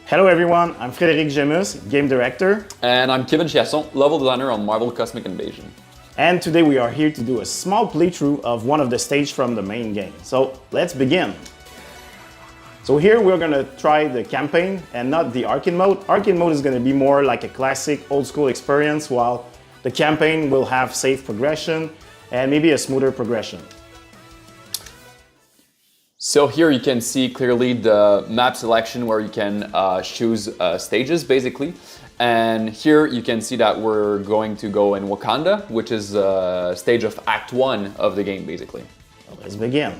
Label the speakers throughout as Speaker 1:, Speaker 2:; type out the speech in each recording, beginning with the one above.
Speaker 1: Hello everyone, I'm Frédéric Gemus, Game Director.
Speaker 2: And I'm Kevin Chiasson, Level Designer on Marvel Cosmic Invasion.
Speaker 1: And today we are here to do a small playthrough of one of the stages from the main game. So let's begin. So here we're gonna try the campaign and not the arcade mode. Arcade mode is gonna be more like a classic old school experience, while the campaign will have safe progression and maybe a smoother progression.
Speaker 2: So here you can see clearly the map selection where you can choose stages basically. And here you can see that we're going to go in Wakanda, which is a stage of Act 1 of the game basically.
Speaker 1: So let's begin.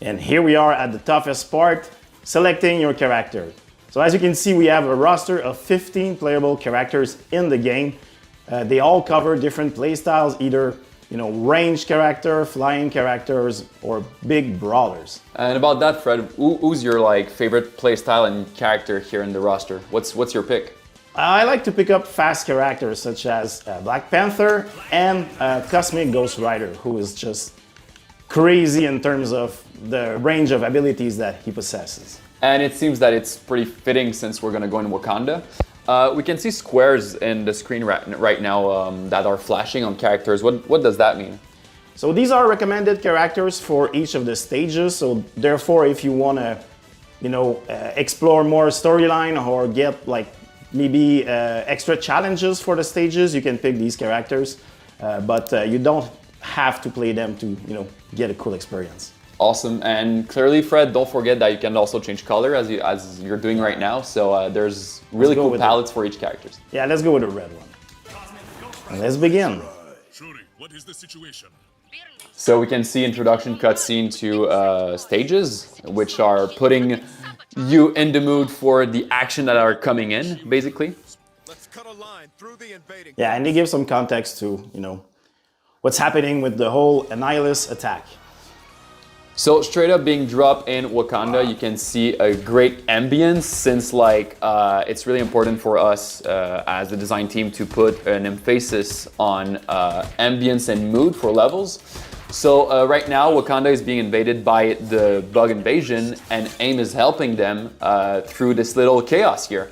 Speaker 1: And here we are at the toughest part, selecting your character. So as you can see, we have a roster of 15 playable characters in the game. They all cover different playstyles, either ranged character, flying characters, or big brawlers. And
Speaker 2: about that, Fred, who's your favorite playstyle and character here in the roster? What's your pick?
Speaker 1: I like to pick up fast characters such as Black Panther and Cosmic Ghost Rider, who is just crazy in terms of the range of abilities that he possesses.
Speaker 2: And it seems that it's pretty fitting since we're gonna go in Wakanda. We can see squares in the screen right now that are flashing on characters. What does that mean?
Speaker 1: So these are recommended characters for each of the stages. So therefore, if you want to, explore more storyline or get maybe extra challenges for the stages, you can pick these characters. But you don't have to play them to, get a cool experience.
Speaker 2: Awesome, and clearly, Fred, don't forget that you can also change color as you're doing right now. So there's really cool palettes for each character.
Speaker 1: Yeah, let's go with the red one. And let's begin.
Speaker 3: Shuri, what is the situation?
Speaker 2: So we can see introduction cutscene to stages, which are putting you in the mood for the action that are coming in, basically.
Speaker 3: Let's cut a line through the invading.
Speaker 1: Yeah, and they give some context to, what's happening with the whole Annihilus attack.
Speaker 2: So straight up being dropped in Wakanda, you can see a great ambience since it's really important for us as the design team to put an emphasis on ambience and mood for levels. So right now Wakanda is being invaded by the bug invasion and AIM is helping them through this little chaos here.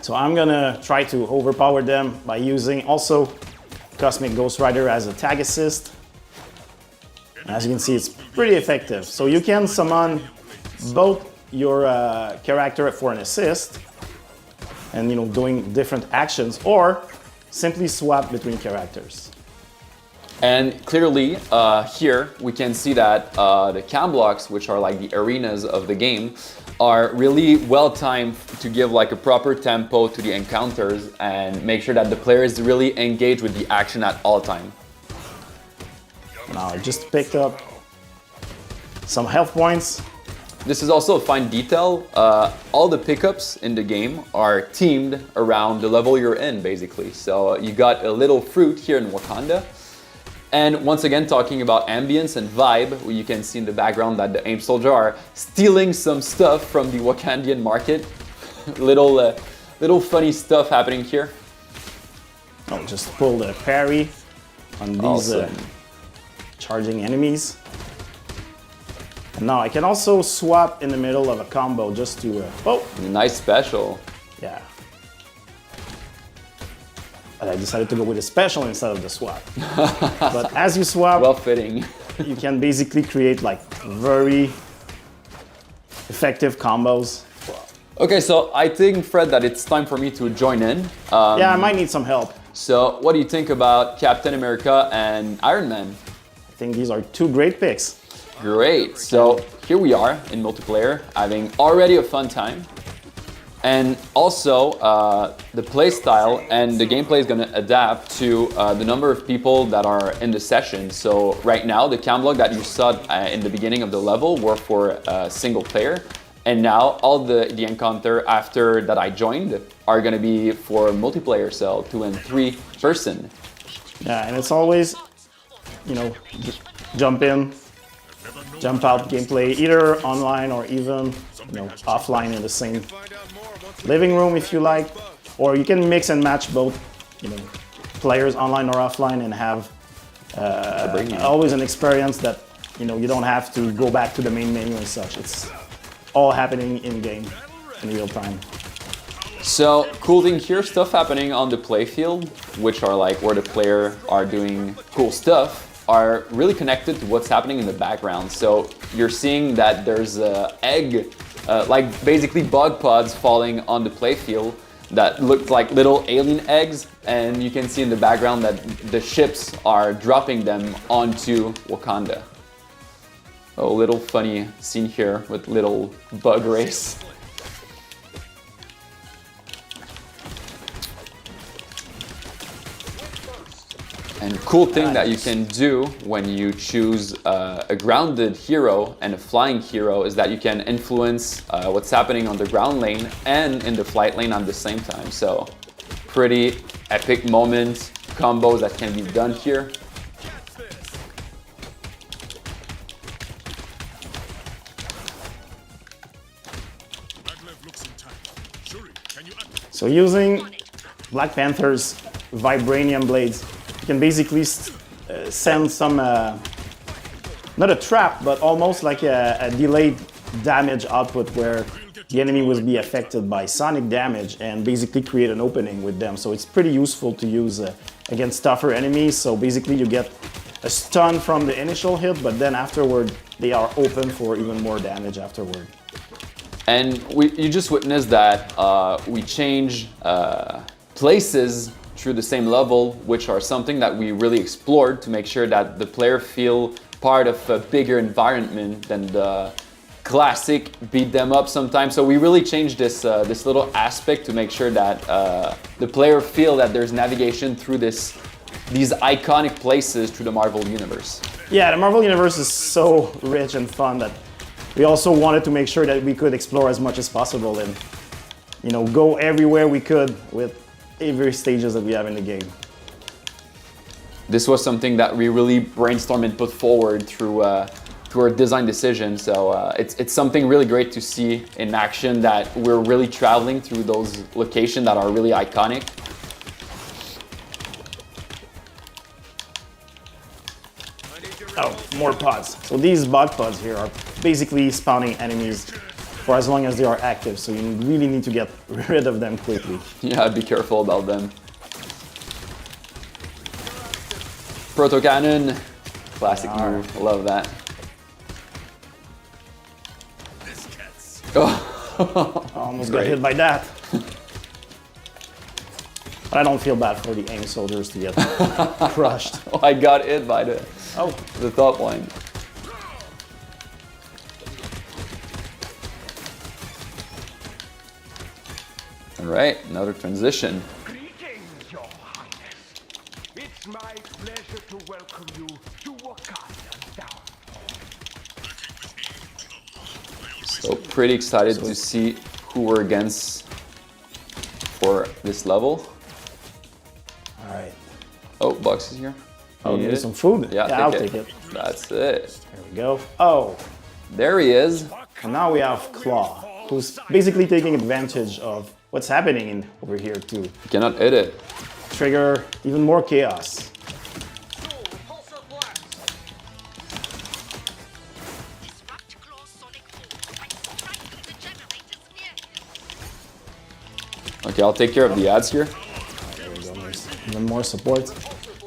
Speaker 1: So I'm gonna try to overpower them by using also Cosmic Ghost Rider as a tag assist. And as you can see, it's pretty effective. So you can summon both your character for an assist and doing different actions, or simply swap between characters.
Speaker 2: And clearly here we can see that the cam blocks, which are like the arenas of the game, are really well timed to give a proper tempo to the encounters and make sure that the player is really engaged with the action at all time.
Speaker 1: Now I just picked up some health points.
Speaker 2: This is also a fine detail. All the pickups in the game are themed around the level you're in, basically. So you got a little fruit here in Wakanda. And once again, talking about ambience and vibe, you can see in the background that the AIM soldier are stealing some stuff from the Wakandian market. little funny stuff happening here.
Speaker 1: I'll just pull the parry on these charging enemies. And now I can also swap in the middle of a combo just to...
Speaker 2: Nice special.
Speaker 1: Yeah. I decided to go with a special instead of the swap. But as you swap,
Speaker 2: well fitting.
Speaker 1: You can basically create very effective combos.
Speaker 2: Okay, so I think, Fred, that it's time for me to join in.
Speaker 1: Yeah, I might need some help.
Speaker 2: So what do you think about Captain America and Iron Man?
Speaker 1: I think these are two great picks.
Speaker 2: Great, so here we are in multiplayer, having already a fun time. And also, the playstyle and the gameplay is going to adapt to the number of people that are in the session. So right now, the cam block that you saw in the beginning of the level were for single player. And now all the encounter after that I joined are going to be for multiplayer, so 2 and 3 person.
Speaker 1: Yeah, and it's always, jump in, jump out gameplay, either online or even offline in the same living room if you like, or you can mix and match both players online or offline and have always an experience that you don't have to go back to the main menu and such. It's all happening in-game, in real time.
Speaker 2: So, cool thing here, stuff happening on the playfield, which are like where the player are doing cool stuff, are really connected to what's happening in the background. So, you're seeing that there's an egg, like basically bug pods falling on the playfield that look like little alien eggs, and you can see in the background that the ships are dropping them onto Wakanda. Oh, a little funny scene here with little bug race. And cool thing that you can do when you choose a grounded hero and a flying hero is that you can influence what's happening on the ground lane and in the flight lane at the same time. So pretty epic moments, combos that can be done here.
Speaker 1: So using Black Panther's Vibranium blades, you can basically send some, not a trap, but almost like a delayed damage output where the enemy will be affected by sonic damage and basically create an opening with them. So it's pretty useful to use against tougher enemies. So basically you get a stun from the initial hit, but then afterward they are open for even more damage afterward.
Speaker 2: And you just witnessed that we change places through the same level, which are something that we really explored to make sure that the player feel part of a bigger environment than the classic beat them up sometimes. So we really changed this little aspect to make sure that the player feel that there's navigation through these iconic places through the Marvel Universe.
Speaker 1: Yeah, the Marvel Universe is so rich and fun that we also wanted to make sure that we could explore as much as possible and go everywhere we could with every stages that we have in the game.
Speaker 2: This was something that we really brainstormed and put forward through our design decision. So it's something really great to see in action, that we're really traveling through those locations that are really iconic.
Speaker 1: Oh, more pods. So these bug pods here are basically spawning enemies for as long as they are active, so you really need to get rid of them quickly.
Speaker 2: Yeah, be careful about them. Proto cannon, classic move, love that.
Speaker 1: Oh, almost got hit by that. But I don't feel bad for the aim soldiers to get crushed.
Speaker 2: Oh, I got hit by the top line. All right, another transition.
Speaker 4: Greetings, Your Highness. It's my pleasure to welcome you to Wakanda Down.
Speaker 2: So pretty excited to see who we're against for this level.
Speaker 1: All right.
Speaker 2: Oh, Box is here.
Speaker 1: Oh,
Speaker 2: Need
Speaker 1: need
Speaker 2: it?
Speaker 1: some food?
Speaker 2: Yeah,
Speaker 1: I'll take it.
Speaker 2: That's it.
Speaker 1: There we go. Oh,
Speaker 2: There he is.
Speaker 1: and now we have Claw, who's basically taking advantage of what's happening over here to
Speaker 2: You cannot hit it.
Speaker 1: trigger even more chaos.
Speaker 2: Okay, I'll take care of the ads here.
Speaker 1: There we go, there's even more support.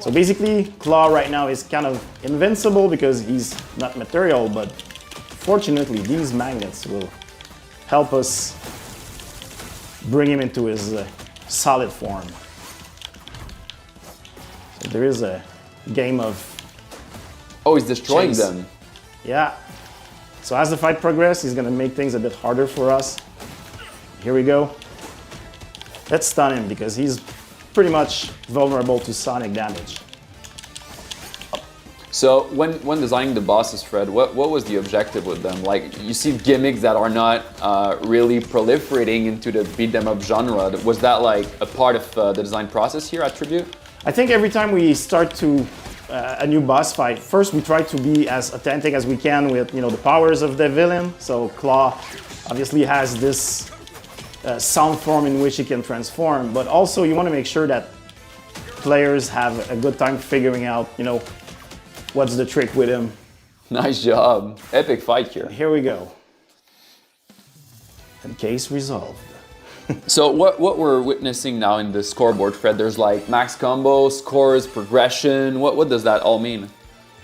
Speaker 1: So basically, Claw right now is kind of invincible because he's not material, but fortunately these magnets will help us bring him into his solid form. So there is a game of
Speaker 2: Oh, he's destroying
Speaker 1: chase.
Speaker 2: them.
Speaker 1: Yeah. So as the fight progresses, he's gonna make things a bit harder for us. Here we go. Let's stun him because he's pretty much vulnerable to sonic damage.
Speaker 2: So when designing the bosses, Fred, what was the objective with them? Like, you see gimmicks that are not really proliferating into the beat 'em up genre. Was that like a part of the design process here at Tribute?
Speaker 1: I think every time we start to a new boss fight, first we try to be as authentic as we can with the powers of the villain. So Claw obviously has this sound form in which he can transform, but also you want to make sure that players have a good time figuring out what's the trick with him.
Speaker 2: Nice job. Epic fight here.
Speaker 1: Here we go. And case resolved.
Speaker 2: So what we're witnessing now in the scoreboard, Fred, there's like max combo, scores, progression. What does that all mean?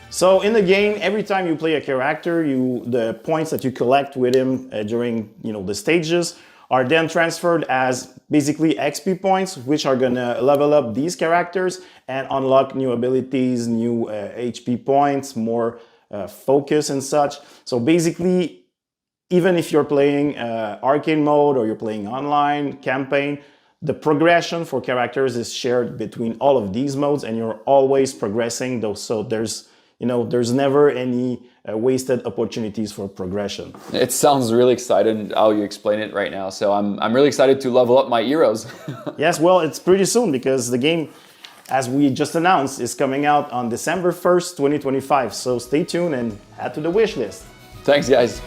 Speaker 1: So in the game, every time you play a character, the points that you collect with him during the stages are then transferred as basically XP points, which are gonna level up these characters and unlock new abilities, new HP points, more focus and such. So basically, even if you're playing arcade mode or you're playing online campaign, the progression for characters is shared between all of these modes, and you're always progressing. So there's never any wasted opportunities for progression.
Speaker 2: It sounds really exciting how you explain it right now. So I'm really excited to level up my heroes.
Speaker 1: Yes, well, it's pretty soon because the game, as we just announced, is coming out on December 1st, 2025. So stay tuned and add to the wish list.
Speaker 2: Thanks, guys.